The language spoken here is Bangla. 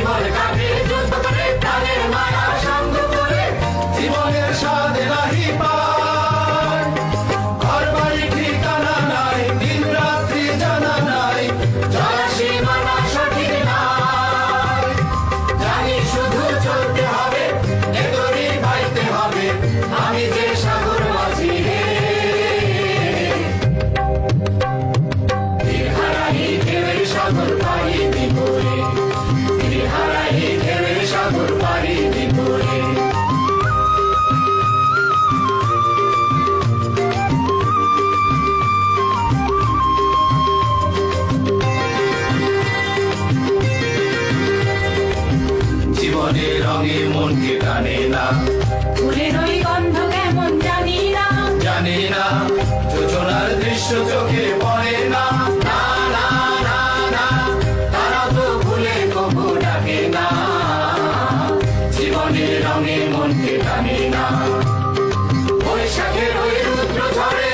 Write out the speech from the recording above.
জীবন কাটে যুদ্ধ করে প্রাণের মায়া সঙ্গ করে জীবনের স্বাদ নাহি পায় ঘর বাড়ি ঠিকানা নাই দিন রাত্রি জানা নাই চলার সীমানা সঠিক নাই জানি শুধু চলতে হবে এতরি ভাইতে হবে আমি যে সাগর মাঝি রে হারাই ঢেউয়ের সাগর পাড়ি দিব রে হারাই ঢেউয়ের সাগর পাড়ি দিব রে জীবনের রঙে মনকে টানে না ফুলের ওই গন্ধ কেমন জানি না যোজনার দৃশ্য চোখে পড়ে না না না না না তারা তো ভুলে কবু ডাকে না জীবনের রঙে মনকে টানে না বৈশাখের ওই রুদ্র ঝড়ে